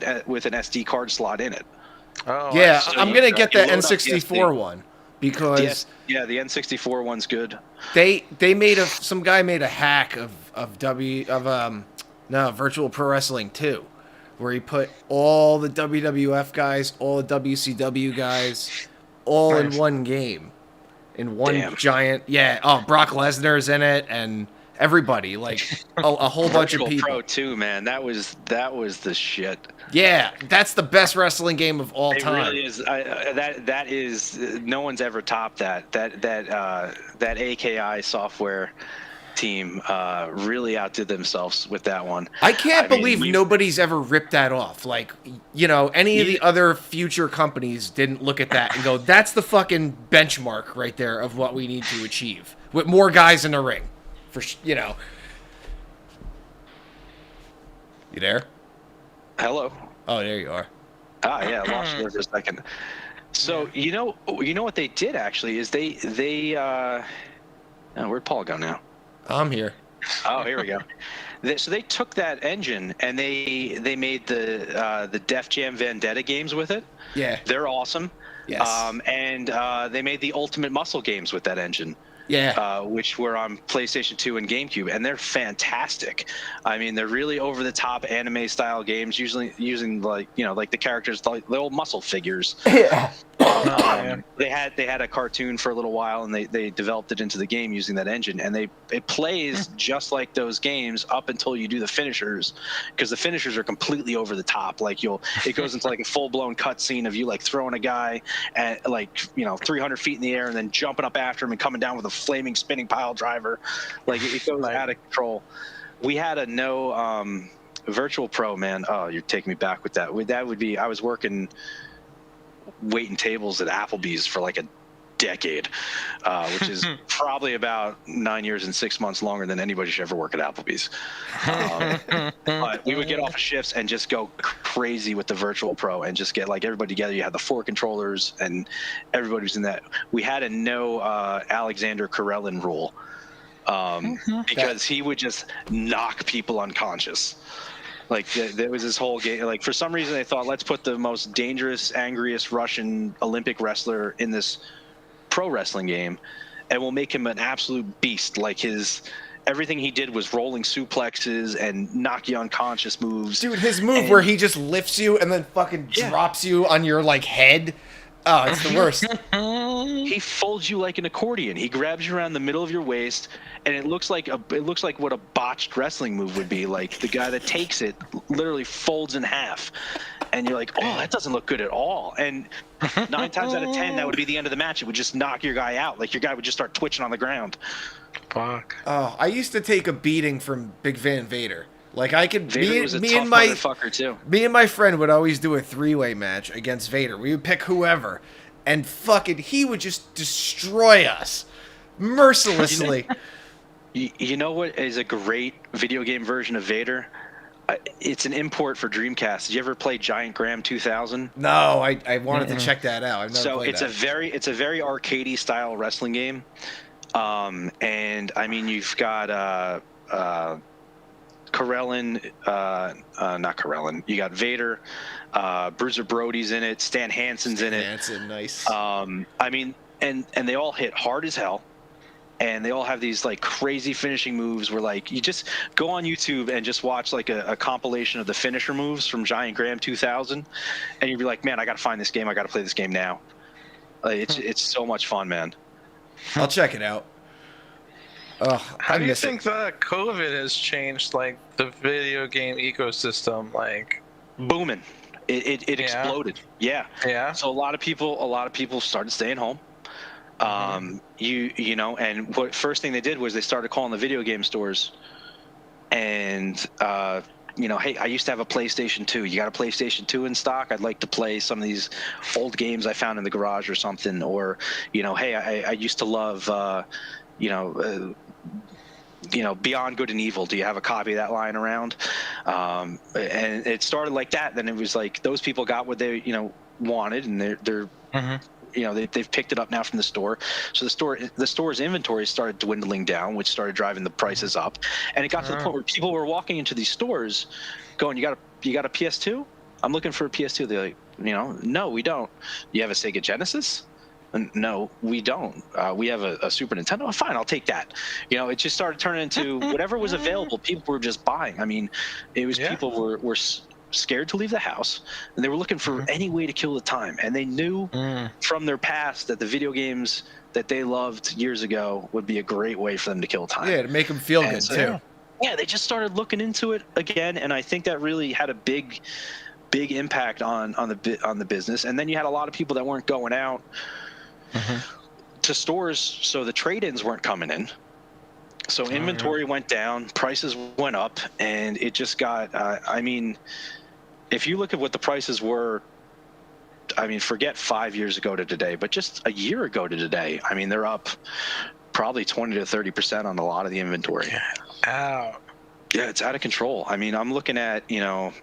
SD card slot in it. Oh, Yeah, I see. I'm gonna get the You load up the N64 SD. one because The N64 one's good. they made some guy made a hack of Virtual Pro Wrestling 2, where he put all the WWF guys, all the WCW guys, all in Nice. one game, in one Damn. giant. Yeah. Oh, Brock Lesnar's in it, and everybody, like a whole bunch of Virtual people. Pro 2, man, that was the shit. Yeah, that's the best wrestling game of all It time. really is. That is. No one's ever topped that. That AKI software team really outdid themselves with that one. I can't mean, believe nobody's ever ripped that off. Like, any of the other future companies didn't look at that and go, that's the fucking benchmark right there of what we need to achieve. With more guys in the ring. You there? Hello. Oh, there you are. Yeah, I lost you there for a second. So you know what they did actually is they where'd Paul go now? I'm here. Oh, here we go. So they took that engine and they made the Def Jam Vendetta games with it. Yeah. They're awesome. Yes. And they made the Ultimate Muscle games with that engine. Yeah. Which were on PlayStation 2 and GameCube, and they're fantastic. I mean, they're really over-the-top anime-style games, usually using like the characters, the old muscle figures. Yeah. They had a cartoon for a little while, and they developed it into the game using that engine, and it plays just like those games up until you do the finishers, because the finishers are completely over the top. Like it goes into like a full-blown cutscene of you like throwing a guy at 300 feet in the air and then jumping up after him and coming down with a flaming spinning pile driver. Like it goes out of control. We had a Virtual Pro, man. Oh, you're taking me back with that. That would be, I was working waiting tables at Applebee's for like a decade, which is probably about 9 years and 6 months longer than anybody should ever work at Applebee's. But we would get off of shifts and just go crazy with the Virtual Pro and just get like everybody together. You had the 4 controllers and everybody was in that. We had a no Alexander Karelin rule because he would just knock people unconscious. Like there was this whole game. Like for some reason they thought, let's put the most dangerous, angriest Russian Olympic wrestler in this pro wrestling game, and we'll make him an absolute beast. Like everything he did was rolling suplexes and knock you unconscious moves. Dude, his move where he just lifts you and then fucking drops you on your like head. Oh, it's the worst. He folds you like an accordion. He grabs you around the middle of your waist, and it looks like what a botched wrestling move would be. Like the guy that takes it literally folds in half, and you're like, oh, that doesn't look good at all. And 9 times out of 10, that would be the end of the match. It would just knock your guy out. Like your guy would just start twitching on the ground. Fuck. Oh, I used to take a beating from Big Van Vader. Like I could, Vader was a me tough and my motherfucker too. Me and my friend would always do a 3-way match against Vader. We would pick whoever, and fucking he would just destroy us mercilessly. You know what is a great video game version of Vader? It's an import for Dreamcast. Did you ever play Giant Graham 2000? No, I wanted to check that out. I've never played it's that. a very arcadey style wrestling game. And I mean, you've got Karelin, not Karelin. You got Vader, Bruiser Brody's in it, Stan Hansen's in it. Hansen, nice. I mean, and they all hit hard as hell. And they all have these like crazy finishing moves where like you just go on YouTube and just watch like a compilation of the finisher moves from Giant Graham 2000, and you'd be like, man, I got to find this game. I got to play this game now. It's so much fun, man. I'll check it out. How do you think that COVID has changed like the video game ecosystem? Like booming, it exploded. Yeah. So a lot of people started staying home. You know, and what first thing they did was they started calling the video game stores, and you know, hey, I used to have a PlayStation 2. You got a PlayStation 2 in stock? I'd like to play some of these old games I found in the garage or something. Or, you know, hey, I used to love, you know, Beyond Good and Evil. Do you have a copy of that lying around? And it started like that. Then it was like those people got what they, you know, wanted, and they're you know, they've picked it up now from the store. So the store's inventory started dwindling down, which started driving the prices up. And it got to the point where people were walking into these stores going, you got a PS2? I'm looking for a PS2. They're like, you know, no, we don't. You have a Sega Genesis? No, we don't. We have a Super Nintendo. Oh, fine, I'll take that. You know, it just started turning into whatever was available. People were just buying. I mean, it was people were scared to leave the house, and they were looking for any way to kill the time, and they knew from their past that the video games that they loved years ago would be a great way for them to kill time. Yeah, to make them feel good too. Yeah, they just started looking into it again, and I think that really had a big impact on the business. And then you had a lot of people that weren't going out to stores, so the trade-ins weren't coming in. So inventory went down, prices went up, and it just got, I mean, if you look at what the prices were, I mean, forget 5 years ago to today, but just a year ago to today, I mean, they're up probably 20 to 30% on a lot of the inventory. Ow. Yeah, it's out of control. I mean, I'm looking at, you know,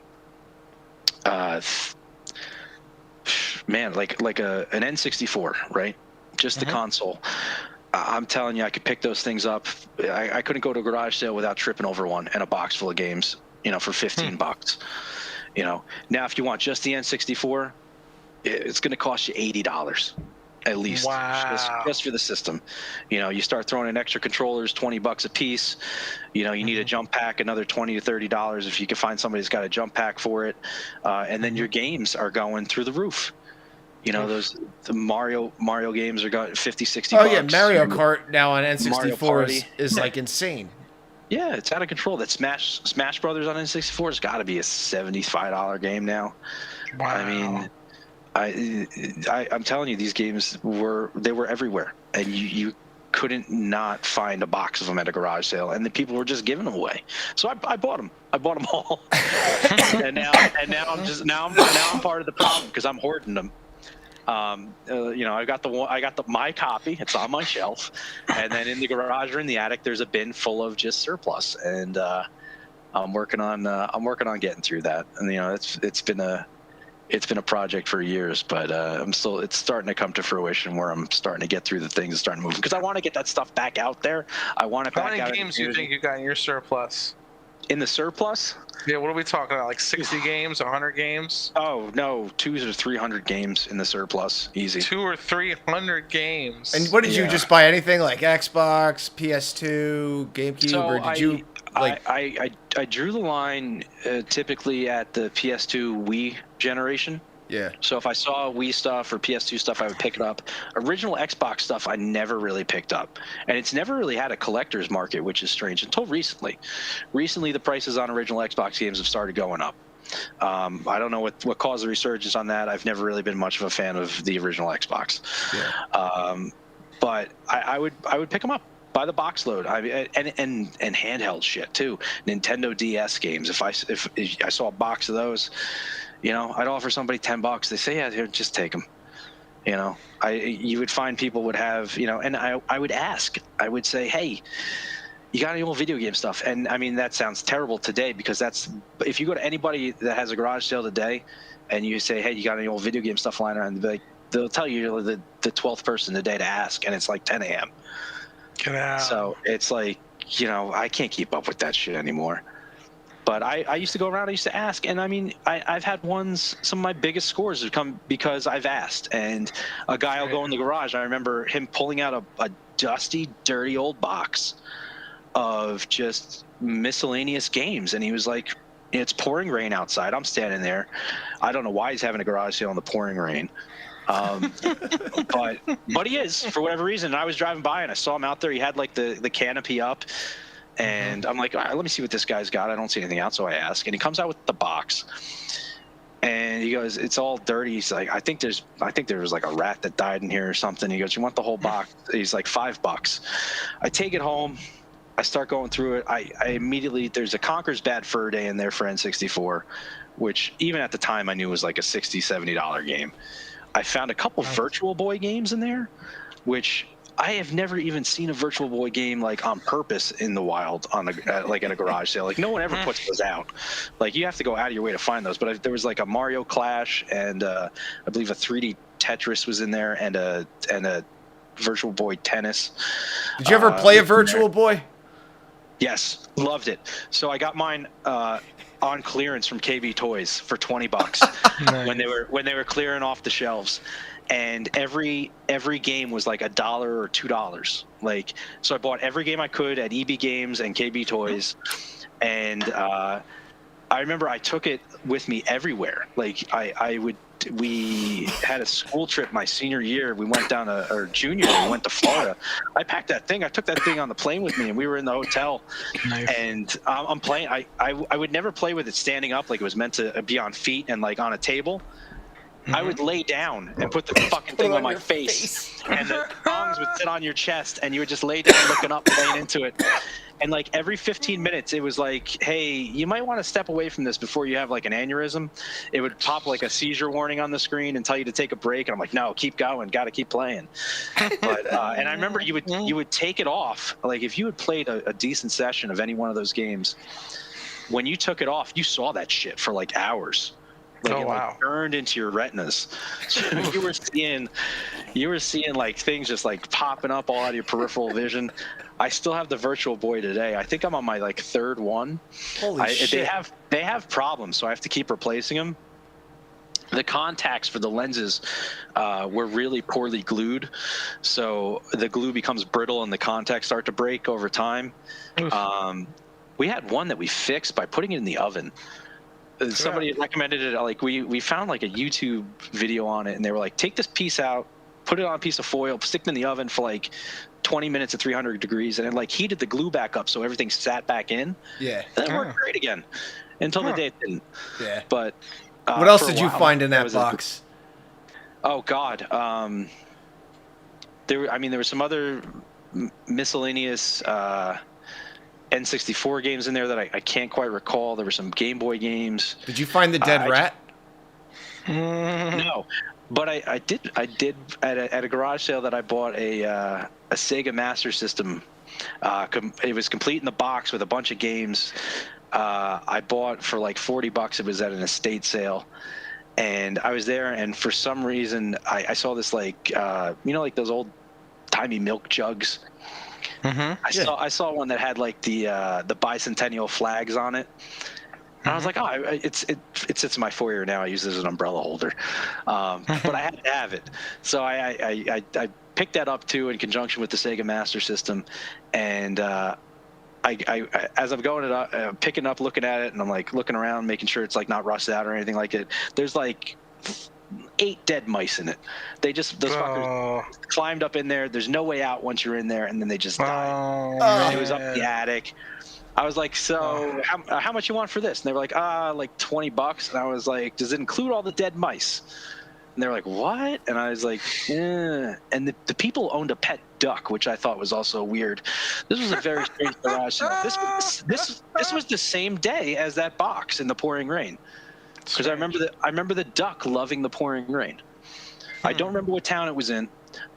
man, like an N64, right? Just the console. I'm telling you, I could pick those things up. I couldn't go to a garage sale without tripping over one and a box full of games, you know, for $15. You know, now if you want just the N64, it's going to cost you $80 at least, just for the system. You know, you start throwing in extra controllers, $20 a piece. You know, you need a jump pack, another $20 to $30 if you can find somebody who's got a jump pack for it. And then your games are going through the roof. You know, the Mario games are got 50, 60 bucks. Oh yeah, Mario Kart now on N64 is like insane. Yeah, it's out of control. That Smash Brothers on N64 has got to be a $75 game now. Wow. I mean, I'm telling you, these games were everywhere, and you couldn't not find a box of them at a garage sale, and the people were just giving them away. So I bought them. I bought them all, and now I'm part of the problem because I'm hoarding them. You know, I got my copy. It's on my shelf, and then in the garage or in the attic, there's a bin full of just surplus, and I'm working on getting through that. And you know, it's been a project for years, but it's starting to come to fruition where I'm starting to get through the things and starting to move because I want to get that stuff back out there. I want it back out. How many games do you think you got in your surplus? In the surplus? Yeah, what are we talking about? Like 60 games, 100 games? Oh no, 200 or 300 games in the surplus, easy. 200 or 300 games. And what did you just buy? Anything like Xbox, PS2, GameCube, or did you like? I drew the line typically at the PS2 Wii generation. Yeah. So if I saw Wii stuff or PS2 stuff, I would pick it up. Original Xbox stuff, I never really picked up. And it's never really had a collector's market, which is strange, until recently. Recently, the prices on original Xbox games have started going up. I don't know what caused the resurgence on that. I've never really been much of a fan of the original Xbox. Yeah. But I would pick them up. Buy the box load, and handheld shit too. Nintendo DS games. If I saw a box of those, you know, I'd offer somebody $10. They say, yeah, here, just take them. You know, you would find people would have, you know, and I would ask. I would say, hey, you got any old video game stuff? And I mean, that sounds terrible today because if you go to anybody that has a garage sale today, and you say, hey, you got any old video game stuff lying around? They'll tell you you're the 12th person today to ask, and it's like 10 a.m. Get out. So it's like, I can't keep up with that shit anymore. But I used to go around, I used to ask, and I mean, I've had some of my biggest scores have come because I've asked. And a guy will go in the garage. I remember him pulling out a dusty, dirty old box of just miscellaneous games. And he was like, it's pouring rain outside. I'm standing there. I don't know why he's having a garage sale in the pouring rain. But he is, for whatever reason. And I was driving by and I saw him out there. He had like the canopy up. And I'm like, all right, let me see what this guy's got. I don't see anything out, so I ask. And he comes out with the box. And he goes, it's all dirty. He's like, I think there was like a rat that died in here or something. He goes, you want the whole box? He's like, $5. I take it home. I start going through it. I immediately, there's a Conker's Bad Fur Day in there for N64, which even at the time I knew was like a $60, $70 game. I found a couple Virtual Boy games in there, which I have never even seen a Virtual Boy game like on purpose in the wild like at a garage sale. Like no one ever puts those out. Like you have to go out of your way to find those. But there was like a Mario Clash and I believe a 3D Tetris was in there and a Virtual Boy Tennis. Did you ever play a Virtual Boy? Yes, loved it. So I got mine on clearance from KB Toys for $20 Nice. when they were clearing off the shelves. And every game was like $1 or $2. Like, so I bought every game I could at EB Games and KB Toys, and I remember I took it with me everywhere. Like, we had a school trip my senior year. We went down or junior. We went to Florida. I packed that thing. I took that thing on the plane with me, and we were in the hotel. Nice. And I'm playing. I would never play with it standing up like it was meant to be on feet and like on a table. I would lay down and put the fucking thing on my face, and the tongs would sit on your chest, and you would just lay down looking up, playing into it. And like every 15 minutes, it was like, hey, you might want to step away from this before you have like an aneurysm. It would pop like a seizure warning on the screen and tell you to take a break. And I'm like, no, keep going, got to keep playing. But and I remember you would take it off. Like if you had played a decent session of any one of those games, when you took it off, you saw that shit for like hours. Like it like burned into your retinas. So you were seeing like things just like popping up all out of your peripheral vision. I still have the Virtual Boy today. I think I'm on my like third one. Holy shit! They have problems, so I have to keep replacing them. The contacts for the lenses were really poorly glued, so the glue becomes brittle and the contacts start to break over time. We had one that we fixed by putting it in the oven. Somebody recommended it. Like we found like a YouTube video on it, and they were like, take this piece out, put it on a piece of foil, stick it in the oven for like 20 minutes at 300 degrees, and it like heated the glue back up so everything sat back in. Yeah, and it worked great again until the day it didn't. Yeah. But what else did you find in that box? Oh God, there were some other miscellaneous N64 games in there that I can't quite recall. There were some Game Boy games. Did you find the dead rat? No, but I did at a garage sale that I bought a Sega Master System. It was complete in the box with a bunch of games. I bought for like $40. It was at an estate sale, and I was there, and for some reason I saw this like like those old timey milk jugs. I saw one that had like the bicentennial flags on it. And I was like, oh, it sits in my foyer now. I use it as an umbrella holder, but I had to have it, so I picked that up too in conjunction with the Sega Master System, and I as I'm going it up, picking up, looking at it, and I'm like looking around, making sure it's like not rusted out or anything like it. There's like 8 dead mice in it. Those fuckers climbed up in there. There's no way out once you're in there, and then they just died. It was up in the attic. I was like, so how much you want for this? And they were like, like $20. And I was like, does it include all the dead mice? And they were like, what? And I was like, yeah. And the people owned a pet duck, which I thought was also weird. This was a very strange garage sale. This was the same day as that box in the pouring rain. Because I remember the duck loving the pouring rain. I don't remember what town it was in,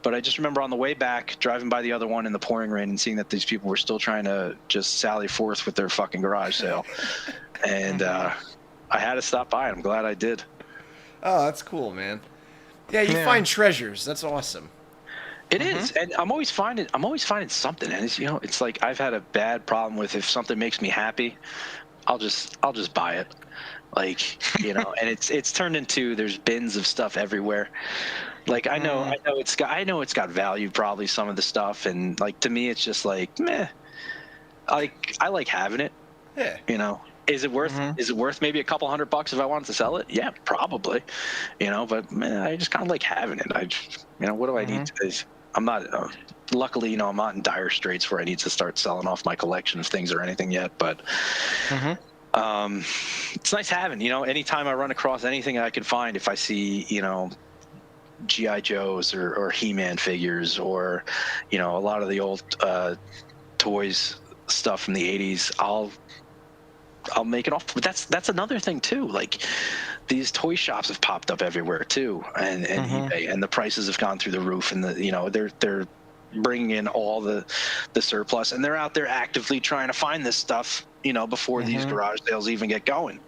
but I just remember on the way back driving by the other one in the pouring rain and seeing that these people were still trying to just sally forth with their fucking garage sale. And I had to stop by, and I'm glad I did. Oh, that's cool, man. Yeah, you find treasures. That's awesome. It is, and I'm always finding something, and it's it's like I've had a bad problem with if something makes me happy, I'll just buy it, like and it's turned into there's bins of stuff everywhere. Like I know it's got value probably some of the stuff, and like to me it's just like meh. Like I like having it, Yeah. Is it worth maybe a couple $100 if I wanted to sell it? Yeah, probably, but man, I just kind of like having it. What do I need to? I'm not. Luckily, I'm not in dire straits where I need to start selling off my collection of things or anything yet. But it's nice having. Anytime I run across anything I can find, if I see, GI Joes or He-Man figures or, a lot of the old toys stuff from the '80s, I'll make it off. But that's another thing too. Like these toy shops have popped up everywhere too, and eBay, and the prices have gone through the roof, and they're bringing in all the surplus, and they're out there actively trying to find this stuff, before these garage sales even get going.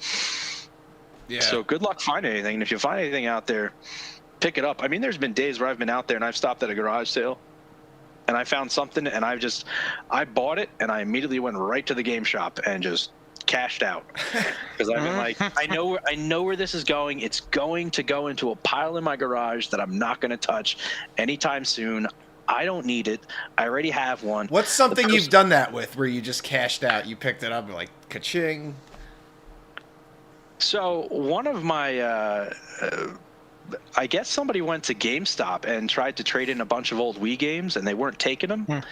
Yeah. So good luck finding anything. And if you find anything out there, pick it up. I mean, there's been days where I've been out there and I've stopped at a garage sale and I found something and I bought it and I immediately went right to the game shop and just cashed out because I've been like, I know where this is going. It's going to go into a pile in my garage that I'm not going to touch anytime soon. I don't need it. I already have one. What's something you've done that with where you just cashed out? You picked it up and like ka-ching. So one of my, I guess somebody went to GameStop and tried to trade in a bunch of old Wii games and they weren't taking them.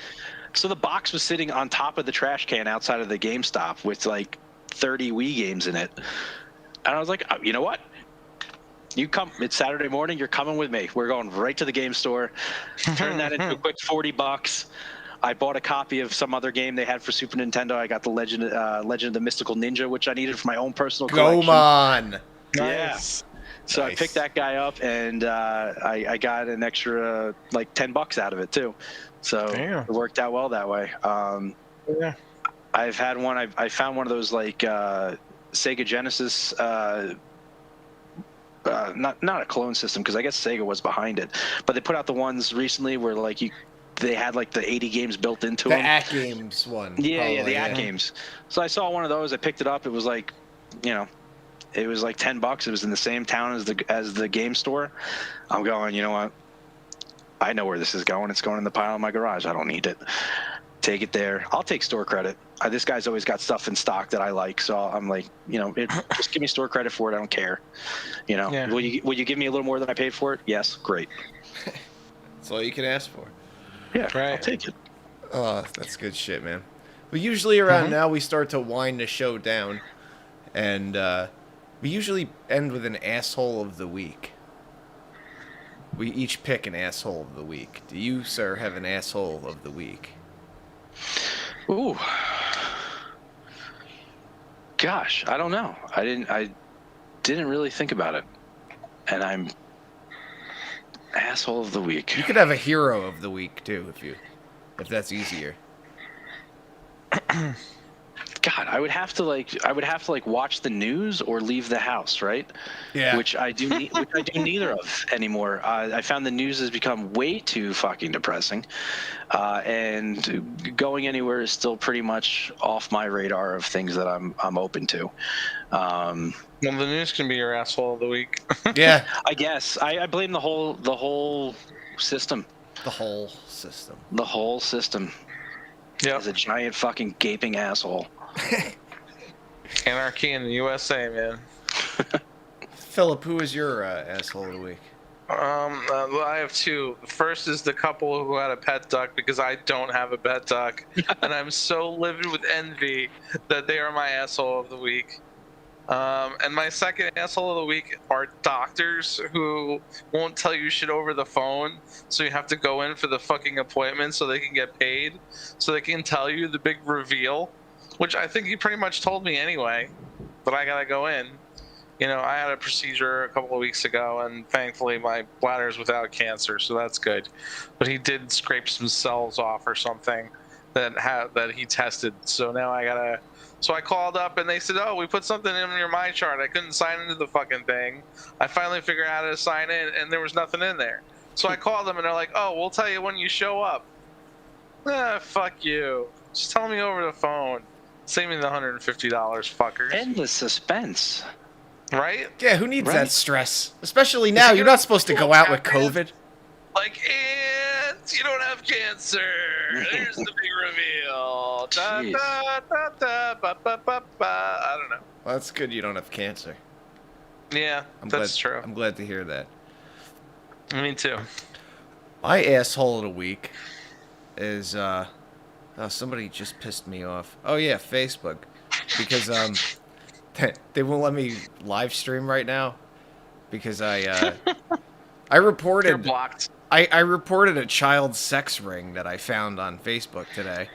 So the box was sitting on top of the trash can outside of the GameStop with like 30 Wii games in it. And I was like, oh, you know what? You come, it's Saturday morning, you're coming with me. We're going right to the game store. Turn that into a quick $40. I bought a copy of some other game they had for Super Nintendo. I got the Legend of the Mystical Ninja, which I needed for my own personal collection. Go on. Nice. Yeah. So nice. I picked that guy up, and I got an extra like $10 out of it too. So it worked out well that way. Yeah. I've had one. I found one of those like Sega Genesis. Not a clone system because I guess Sega was behind it, but they put out the ones recently where like they had like the 80 games built into them. The AT-Games one. Yeah, the AT-Games. So I saw one of those. I picked it up. It was like, it was like $10. It was in the same town as the game store. I'm going, you know what? I know where this is going. It's going in the pile in my garage. I don't need it. Take it there. I'll take store credit. This guy's always got stuff in stock that I like, so I'm like, just give me store credit for it. I don't care. Will you give me a little more than I paid for it? Yes, great. That's all you can ask for. Yeah, right. I'll take it. Oh, that's good shit, man. Well, usually around now we start to wind the show down, and we usually end with an asshole of the week. We each pick an asshole of the week. Do you, sir, have an asshole of the week? Ooh. Gosh, I don't know. I didn't really think about it. And I'm asshole of the week. You could have a hero of the week too if that's easier. God, I would have to watch the news or leave the house, right? Yeah. Which I do neither of anymore. I found the news has become way too fucking depressing, and going anywhere is still pretty much off my radar of things that I'm open to. Well, the news can be your asshole of the week. Yeah, I guess I blame the whole system. The whole system. The whole system. Yeah. As a giant fucking gaping asshole. Anarchy in the USA, man. Philip, who is your asshole of the week? I have two. The first is the couple who had a pet duck because I don't have a pet duck, and I'm so livid with envy that they are my asshole of the week. And my second asshole of the week are doctors who won't tell you shit over the phone, so you have to go in for the fucking appointment so they can get paid, so they can tell you the big reveal, which I think you pretty much told me anyway, but I gotta go in. I had a procedure a couple of weeks ago, and thankfully my bladder is without cancer, so that's good. But he did scrape some cells off or something that he tested, so now I gotta. So I called up and they said, "Oh, we put something in your MyChart." I couldn't sign into the fucking thing. I finally figured out how to sign in, and there was nothing in there. So I call them and they're like, "Oh, we'll tell you when you show up." Fuck you. Just tell me over the phone. Save me the $150, fuckers. Endless suspense. Right? Yeah, who needs Right. that stress? Especially now, you're not supposed to go out with COVID. Like, and you don't have cancer. There's the big reveal. Da, Jeez. da, da, da, ba, ba, ba, ba. I don't know. Well, that's good you don't have cancer. Yeah, that's true. I'm glad to hear that. Me too. My asshole of the week is oh, somebody just pissed me off. Oh yeah, Facebook, because they won't let me live stream right now because I You're reported blocked. I reported a child sex ring that I found on Facebook today,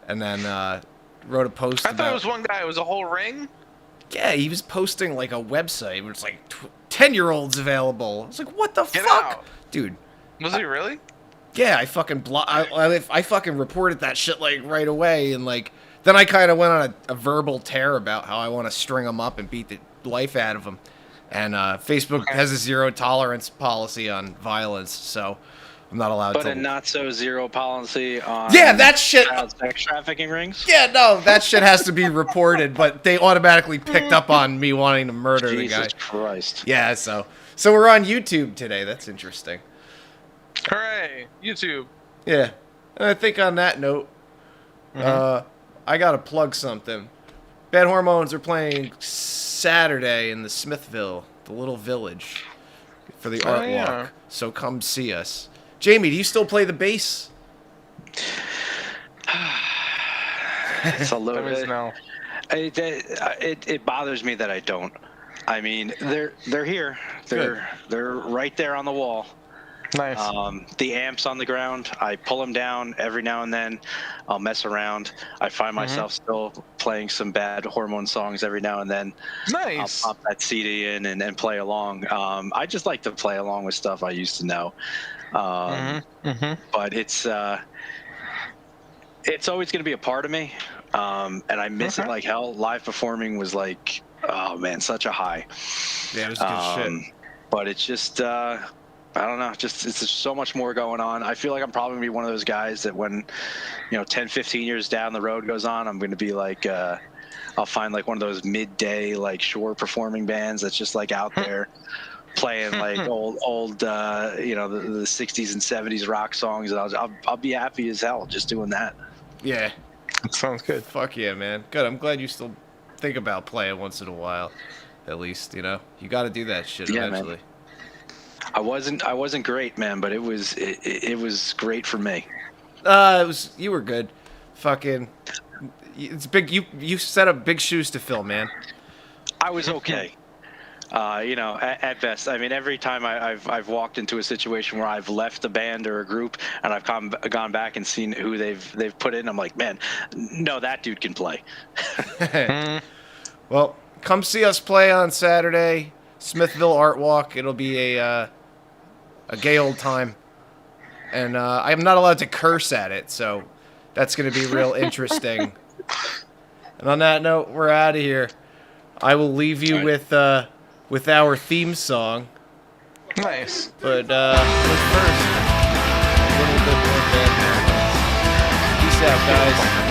and then wrote a post I about. thought it was one guy. It was a whole ring. Yeah, he was posting like a website where it's like 10-year-olds available. I was like, what the Get fuck, out. dude? Was he really? Yeah, I fucking I fucking reported that shit like right away, and like then I kind of went on a verbal tear about how I want to string them up and beat the life out of them. And Facebook has a zero tolerance policy on violence, so I'm not allowed But to. a not so zero policy on Yeah, that shit. child sex trafficking rings. Yeah, no, that shit has to be reported, but they automatically picked up on me wanting to murder the guy. Jesus Christ. Yeah, so we're on YouTube today. That's interesting. Hooray! YouTube. Yeah, and I think on that note, I gotta plug something. Bad Hormones are playing Saturday in the Smithville, the little village, for the art yeah. walk. So come see us. Jamie, do you still play the bass? It's a little That is bit. no. It bothers me that I don't. I mean, they're here. They're right there on the wall. Nice. The amps on the ground, I pull them down every now and then. I'll mess around. I find myself still playing some Bad Hormone songs every now and then. Nice. I'll pop that CD in and play along. I just like to play along with stuff I used to know. But it's always going to be a part of me, and I miss it like hell. Live performing was like, oh man, such a high. Yeah, it was good shit. But it's just I don't know, it's just so much more going on. I feel like I'm probably gonna be one of those guys that when 10 15 years down the road goes on, I'm gonna be like I'll find like one of those midday like shore performing bands that's just like out there playing like old the 60s and 70s rock songs, and I'll be happy as hell just doing that. Yeah. That sounds good. Fuck yeah, man. Good. I'm glad you still think about playing once in a while. At least, you got to do that shit eventually. Man. I wasn't great, man, but it was great for me. You were good. Fucking it's big. You set up big shoes to fill, man. I was okay. At best. I mean, every time I've walked into a situation where I've left a band or a group and I've gone back and seen who they've put in, I'm like, man, no, that dude can play. Well, come see us play on Saturday, Smithville Art Walk. It'll be a gay old time, and I'm not allowed to curse at it, so that's going to be real interesting. And on that note, we're out of here. I will leave you with our theme song. Nice. But first, a little bit more Bad Hormones. Peace out, guys.